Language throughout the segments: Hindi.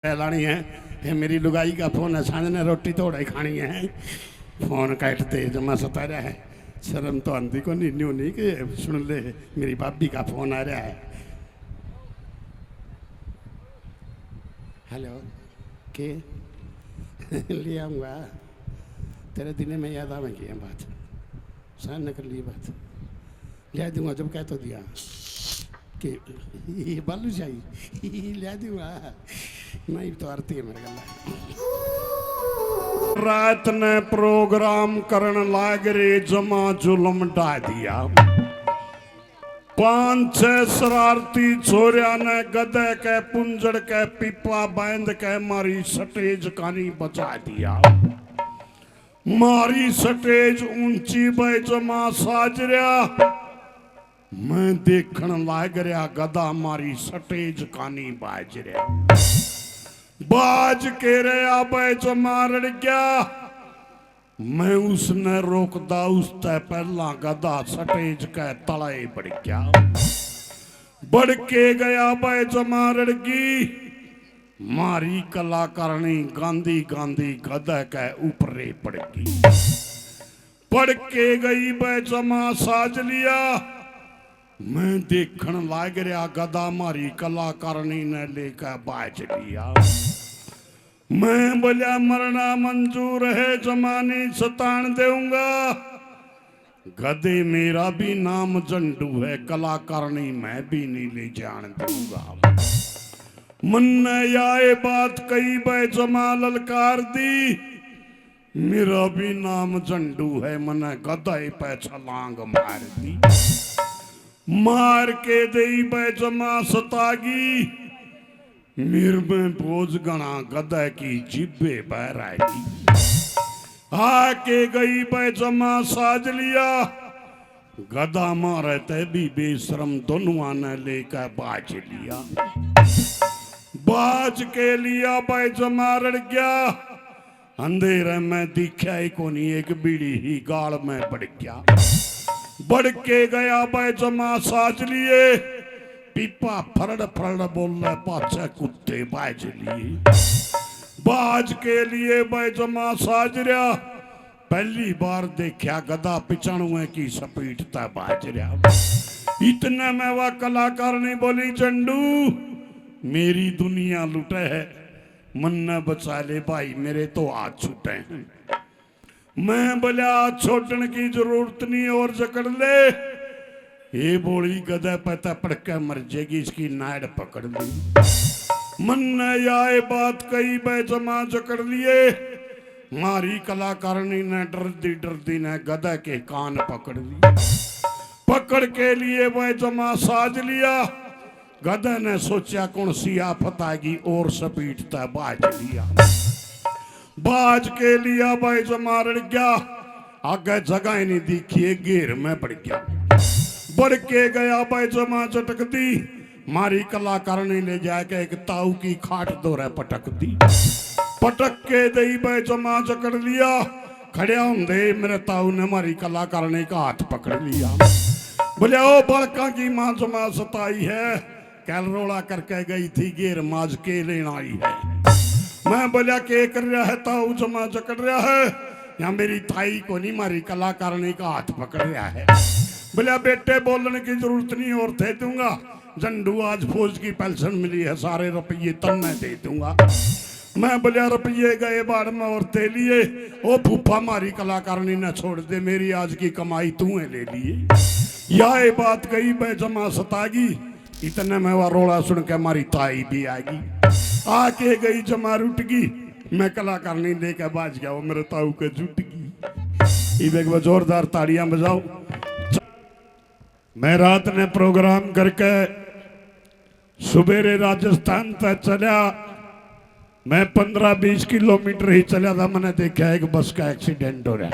लानी है। ये मेरी लुगाई का फोन है, सांझ ने रोटी थोड़ा खानी है। फोन काटते जमा सता रहा है, शर्म तो आंधी को नहीं न्यू नहीं कि सुन ले मेरी भाभी का फोन आ रहा है। हेलो के ले आऊँगा तेरे दिन में याद आवेगी ये बात, सान न कर ली बात ले दूंगा जब कह तो दिया कि ये बालू चाहिए ले दूंगा नहीं तो आरती है मेरे गला। रात ने प्रोग्राम करन लाग रे जमा जुलम डा दिया। 5-6 शरारती छोरिया ने गधे के पुंजड़ के पीपा बांध के मारी स्टेज कानी बचा दिया। मारी स्टेज ऊंची बे जमा साजरिया, मैं देखण लाग रहा गधा मारी स्टेज कानी बाज रहा। बाज के रहा बे जमा रड़ गया, मैं उसने रोकदा उसते पहला गधा स्टेज के तले बढ़ गया। बढ़ के गया बे जमा रड़गी, मारी कलाकारणी गांधी गांधी गधा के ऊपरे पड़ गई। पड़ के गई बे जमा साज लिया, मैं देखण लाग रहा गधा मारी कलाकारणी ने लेकर बाज लिया। मैं बोलिया मरना मंजूर है जमानी सतान दूंगा, गधे मेरा भी नाम जंडू है कलाकारणी मैं भी नहीं ले जान दूंगा। मन ने ये बात कही बे जमा ललकार दी, मेरा भी नाम जंडू है मने गधे पे छलांग मार दी। मार के दई बे जमा सतागी, मेर में बोझ गणा गधे की जिब्बे बहर आएगी। आके गई बे जमा साज लिया, गधा मारे ते भी बेशरम दोनों ने लेकर बाज लिया। बाज के लिया बे जमा रड़ गया, अंधेरे में दिखा ही कोनी एक बीड़ी ही गाल में बढ़ गया। बढ़ के गया बे जमा साज लिए, पीपा फरड़ फरड़ बोल रहे पाछे कुत्ते बाज लिए। बाज के लिए बे जमा साज रहा, पहली बार देखा गधा पिछाणुए की सपीटता बाज रहा। इतने में वह कलाकार ने बोली जंडू मेरी दुनिया लुटे है, मन न बचा ले भाई मेरे तो हाथ छूटे हैं। मैं बोला छोड़ने की जरूरत नहीं और जकड़ ले। ये बोली गधा पता पड़ के मर जाएगी, इसकी नाड़ पकड़ ली। मन ने ये बात कही बे जमा जकड़ लिए, मारी कलाकारणी ने डरदी ने गधा के कान पकड़ लिए। पकड़ के लिए बे जमा साज लिया, गधा ने सोचा कौन सी आफत आएगी और सपीटता बाज लिया। बाज के लिया भाई जमा रड़ गया, आगे जगह ही नहीं दिखी घेर में पड़ गया। बढ़ के गया भाई जमा चटक दी, मारी कलाकारणी ले जाके एक ताऊ की खाट दोरे पटक दी। पटक के दई भाई जमा जकड़ लिया, खड़िया होंदे मेरे ताऊ ने मारी कलाकारणी का हाथ पकड़ लिया। बोले ओ बड़का की मां जमा सताई है, कैल रोड़ा करके गई थी घेर माज के लेना आई है। मैं बोलिया के कर रहा है ताऊ जमा जकड़ रहा है, या मेरी ताई को नहीं मारी कलाकारणी का हाथ पकड़ रहा है। बोलिया बेटे बोलने की जरूरत नहीं और दे दूंगा, जंडू आज फौज की पेंशन मिली है सारे रुपये तन्ने दे दूंगा। मैं बोलिया रुपये गए बाढ़ में और दे लिए, ओ फूफा मारी कलाकारणी ने छोड़ दे, मेरी आज की कमाई तूने ले लिए। यह बात कही बे जमा सतागी, इतने में वह रोड़ा सुन के हमारी ताई भी आएगी। आके गई जमा रुटगी, मैं कलाकारणी लेकर बाज गया, वो मेरे ताऊ के जुटगी। इधर जोरदार ताड़ियां बजाओ। मैं रात ने प्रोग्राम करके सुबेरे राजस्थान तक चला, मैं 15-20 किलोमीटर ही चला था, मैंने देखा एक बस का एक्सीडेंट हो रहा।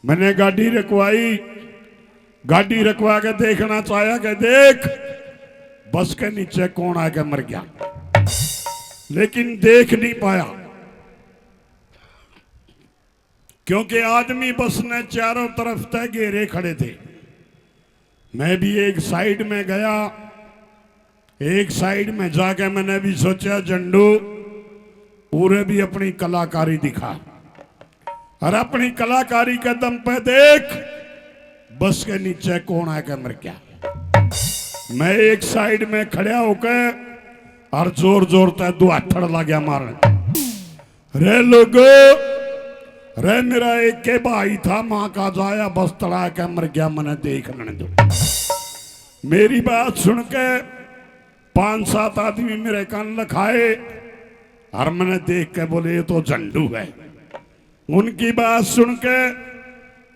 मैंने गाड़ी रखवाई, गाड़ी रखवा के देखना चाहा कि देख बस के नीचे कौन आके मर गया, लेकिन देख नहीं पाया क्योंकि आदमी बस ने चारों तरफ तक घेरे खड़े थे। मैं भी एक साइड में गया, एक साइड में जाके मैंने भी सोचा झंडू पूरे भी अपनी कलाकारी दिखा और अपनी कलाकारी के दम पे देख बस के नीचे कौन आके मर गया। मैं एक साइड में खड़ा होकर और जोर जोर से दुआथड़ लगा मारने। रे लोगो रे मेरा एक के भाई था मां का जाया बस तड़ा के मर गया, मैंने देख लेने दो। मेरी बात सुन के 5-7 आदमी मेरे कान लखाए और मैंने देख के बोले ये तो झंडू है। उनकी बात सुन के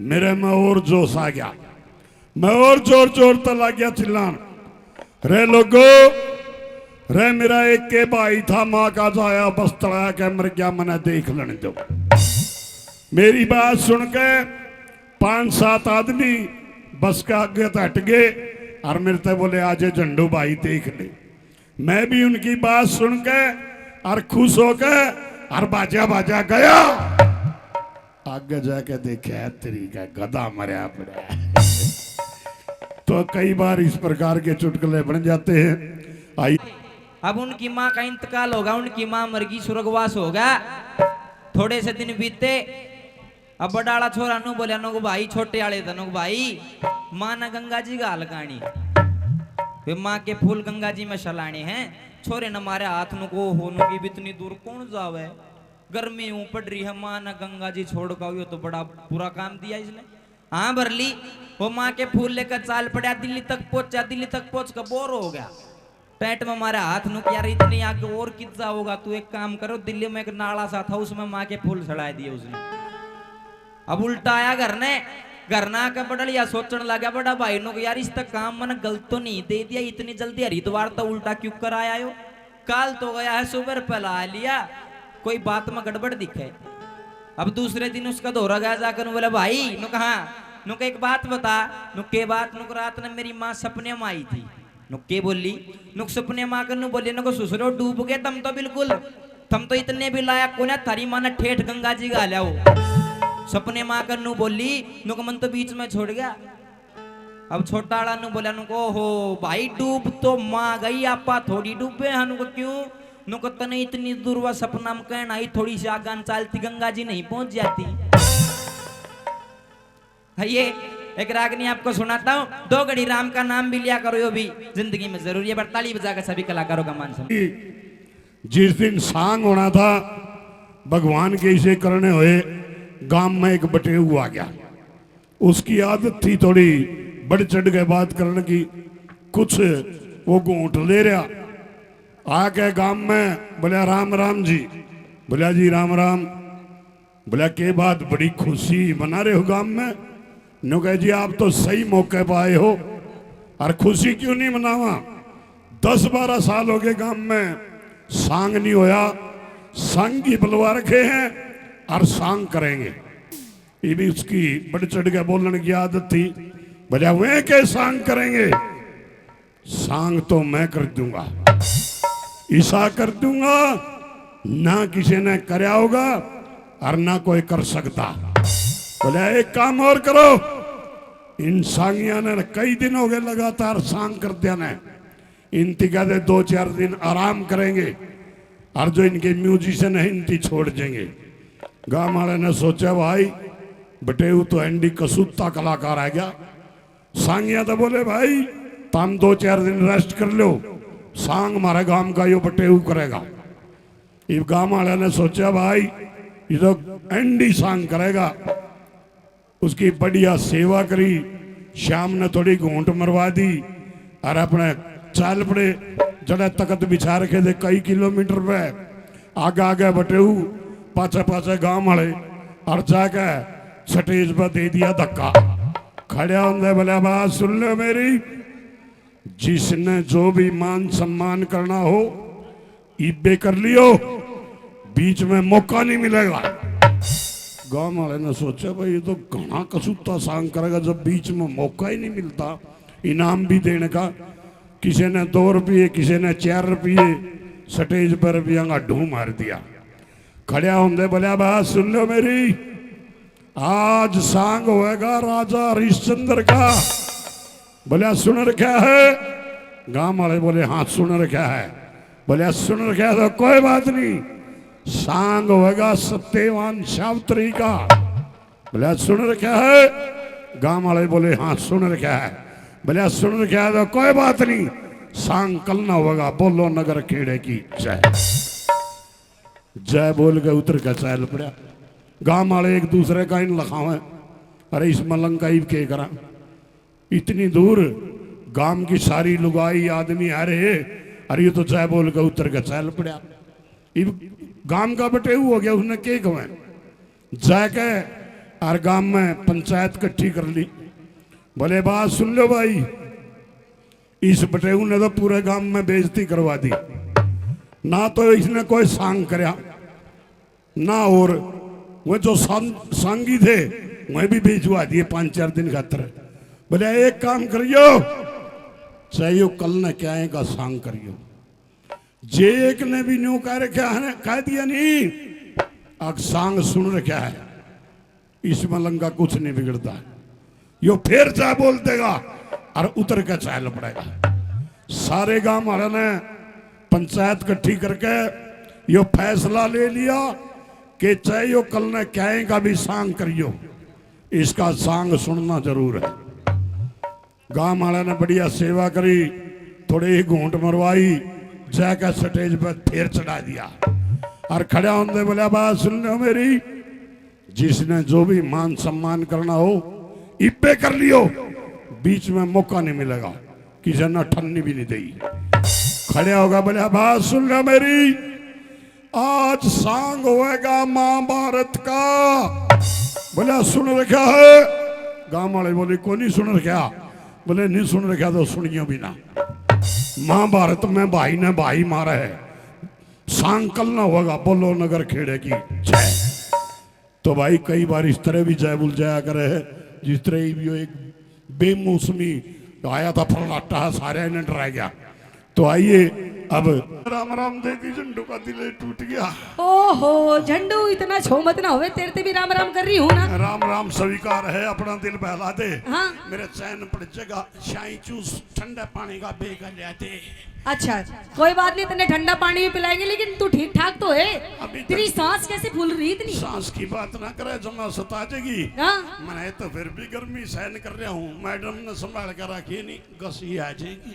मेरे में और जोश आ गया, मैं और जोर जोर तो लग गया चिल्लान। रे लोगो रे मेरा एक के भाई था मां का जाया बस तड़ा के मर गया, मैंने देख लेने दो। मेरी बात सुन के 5-7 आदमी बस के आगे तो हट गए और मेरे से बोले आज झंडू भाई देख ले। मैं भी उनकी बात सुन के और खुश होकर और बाजा बाजा गया। आगे जाके देखा तेरी का गधा मरिया पड़ा। तो कई बार इस प्रकार के चुटकुले बन जाते हैं। आई अब उनकी माँ का इंतकाल होगा, उनकी माँ मर गई, स्वर्गवास होगा। थोड़े से दिन बीते, अब बड़ाड़ा छोरा नु बोलिया नो भाई छोटे आले नो भाई माँ ना गंगा जी का हलकानी वे माँ के फूल गंगा जी में सलाने हैं। छोरे न मारे हाथ नु को हो नु की इतनी दूर कौन जावे, गर्मी ऊं पड़ रही है, माँ ना गंगा जी छोड़ का तो बड़ा बुरा काम दिया इसने। हाँ भरली वो माँ के फूल लेकर चाल पड़ा, दिल्ली तक पहुंचा, दिल्ली तक पहुंच कर बोर हो गया। पेट में हमारे हाथ नु यार इतनी आगे और कितना होगा, तू एक काम करो, दिल्ली में एक नाला सा था उसमें माँ के फूल चढ़ा दिए उसने। अब उल्टा आया घर ना के बड़लिया सोचने लगा बड़ा भाई नो यार इस तक काम मैंने गलत तो नहीं दे दिया, इतनी जल्दी हरिद्वार तो उल्टा क्यों कर आया हो, काल तो गया है सुबह पहला लिया, कोई बात में गड़बड़ दिखे। अब दूसरे दिन उसका दौरा गया जाकर बोला भाई नु कहा नु एक बात बता, नु के बात नु रात ने मेरी माँ सपने में आई थी। नु के बोली नु सपने माँ कर नु बोली नु ससुरो डूब गए तुम तो बिल्कुल, तुम तो इतने भी लायक को ना, थारी माँ ने ठेठ गंगा जी गा लिया हो। सपने माँ कर नु बोली नु मन तो बीच में छोड़ गया। अब छोटा वाला नु बोला नु को हो भाई डूब तो माँ गई, आपा थोड़ी डूबे हनु को क्यों नु को तने इतनी दूर वा सपना में कहना आई, थोड़ी सी आगान चालती गंगा जी नहीं पहुंच जाती। ये एक रागनी आपको सुनाता हूँ, 2 घड़ी राम का नाम भी लिया करो, यो भी जिंदगी में जरूरी है। बरताली बजाकर सभी कलाकारों का मान सम्मान। जिस दिन सांग होना था भगवान के इसे करने हुए, गांव में एक बटेऊ आ गया। उसकी आदत थी थोड़ी बढ़ चढ़ के बात करने की, कुछ वो घूंट ले रहा आके गांव में बोला राम राम जी, बोला जी राम राम, बोला के बात बड़ी खुशी मना रहे हो गांव में। नो कहे जी आप तो सही मौके पर आए हो, और खुशी क्यों नहीं मनावा, 10-12 साल हो गए गांव में सांग नहीं होया, सांग की बुलवा रखे हैं और सांग करेंगे। ये भी उसकी बढ़ चढ़ के बोलने की आदत थी। बोला वे के सांग करेंगे, सांग तो मैं कर दूंगा, ईसा कर दूंगा, ना किसी ने कराया होगा और ना कोई कर सकता। बोले एक काम और करो, इन सांगिया ने कई दिन हो गए लगातार सांग करते हैं, इनती कहते 2-4 दिन आराम करेंगे और जो इनके म्यूजिशियन है इनती छोड़ देंगे। गांव वाले ने सोचा भाई बटेऊ तो एंडी कसूता कलाकार आ गया। सांगिया तो बोले भाई तुम 2-4 दिन रेस्ट कर लो, सांग हमारे गांव का यो बटेऊ करेगा। ये गांव वाले ने सोचा भाई ये तो एंडी सांग करेगा, उसकी बढ़िया सेवा करी, शाम ने थोड़ी घूंट मरवा दी और अपने चाल पड़े जड़े तकत बिछा रखे थे कई किलोमीटर पे, आगे आगे बटेऊ पाछे पाछे गांव वाले, और जाके स्टेज पर दे दिया धक्का। खड़ा होंगे बोले बात सुन लो मेरी, जिसने जो भी मान सम्मान करना हो इब्बे कर लियो, बीच में मौका नहीं मिलेगा। गांव वाले ने सोचा भाई ये तो घना कसूता सांग करेगा, जब बीच में मौका ही नहीं मिलता इनाम भी देने का। किसी ने 2 रुपये, किसी ने 4 रुपये, स्टेज पर रुपया का ढू मार दिया। खड़ा होंगे बोले बात सुन लो मेरी, आज सांग होएगा राजा हरिश्चंद्र का। बोले सुन रखा है, गांव वाले बोले हाँ सुन रखा है। बोले सुन रखा है तो कोई बात नहीं, सांग होगा सत्यवान सावित्री का। बोले सुन रखा है। गांव वाले बोले हाँ सुन रखा है। बोले सुन रखा है तो कोई बात नहीं, सांग कल ना होगा, बोलो नगर खेड़े की जय। जय बोल के उतर के चल पड़ा। गांव वाले एक दूसरे का इन लखावे, अरे इस मलंग का के करा, इतनी दूर गांव की सारी लुगाई आदमी आ रहे, अरे ये तो जय बोल के उतर के चल पड़ा। गांव का बटे हो गया, उसने के कहे जय के और गांव में पंचायत इकट्ठी कर ली। बोले बात सुन लो भाई, इस बटेऊ ने तो पूरे गांव में बेइज्जती करवा दी, ना तो इसने कोई सांग करया ना, और वो जो सांगी थे वह भी बेचवा दिए 5-4 दिन खातर। बोले एक काम करियो, चाहिए कल न क्या का सांग करियो। जे एक ने भी न्यू कह दिया नहीं, अब सांग सुन रखा है, इस मलंग का कुछ नहीं बिगड़ता है। यो फिर चाहे बोल देगा और उतर के चाहे पड़ेगा। सारे गांव वाले ने पंचायत इकट्ठी करके यो फैसला ले लिया कि चाहे यो कल ने क्या का भी सांग करियो, इसका सांग सुनना जरूर है। गांव वाले ने बढ़िया सेवा करी, थोड़ी ही घूंट मरवाई, जाकर स्टेज पर फिर चढ़ा दिया और खड़ा होने बोला बात सुन लो मेरी, जिसने जो भी मान सम्मान करना हो इब्बे कर लियो, बीच में मौका नहीं मिलेगा, किसी ने ठन्नी भी नहीं देगी। खड़े होगा बोले बात सुन लो मेरी, आज सांग होएगा महाभारत का। बोले सुन रखा है। गांव वाले बोले को नहीं सुन रखा। बोले नहीं सुन रखा तो सुनियो भी ना, महाभारत में भाई ने भाई मारा है, सांग कल ना होगा, बोलो नगर खेड़े की जय। तो भाई कई बार इस तरह भी जय बुल जाया करे, जिस तरह भी एक बेमौसमी आया था फरलाटा, सारे ने डरा गया। तो आइए अब राम राम दे दी, झंडू का दिल टूट गया। ओहो झंडू इतना छो मत ना होवे, तेरे ते भी राम राम कर रही हूँ ना। राम राम स्वीकार है, अपना दिल बहला दे। हाँ? मेरे चैन पड़ जगह शाही चूस ठंडा पानी का बेगा ले दे। अच्छा कोई बात नहीं, तेने ठंडा पानी भी पिलाएंगे, लेकिन तू ठीक ठाक तो है। अभी तेरी सांस कैसे फूल रही इतनी? सांस की बात ना करे, जमा सता जाएगी। हाँ? मैं तो फिर भी गर्मी सहन कर रहा हूँ, मैडम ने संभाल कर रखी नहीं, गसी आ जाएगी।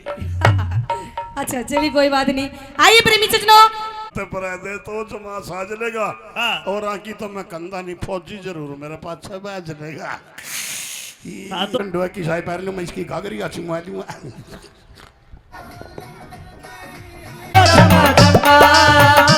अच्छा चलिए कोई बात नहीं, आइए प्रेमी सजनों। तो पर दे तो जमा साज लेगा। हाँ। और आकी तो मैं कंधा नहीं, फौजी जरूर मेरे पास बैज लेगा। हाँ तो- ठंडुआ की साई पैर लो, मैं इसकी घाघरी का चुमा लूंगा। चंपा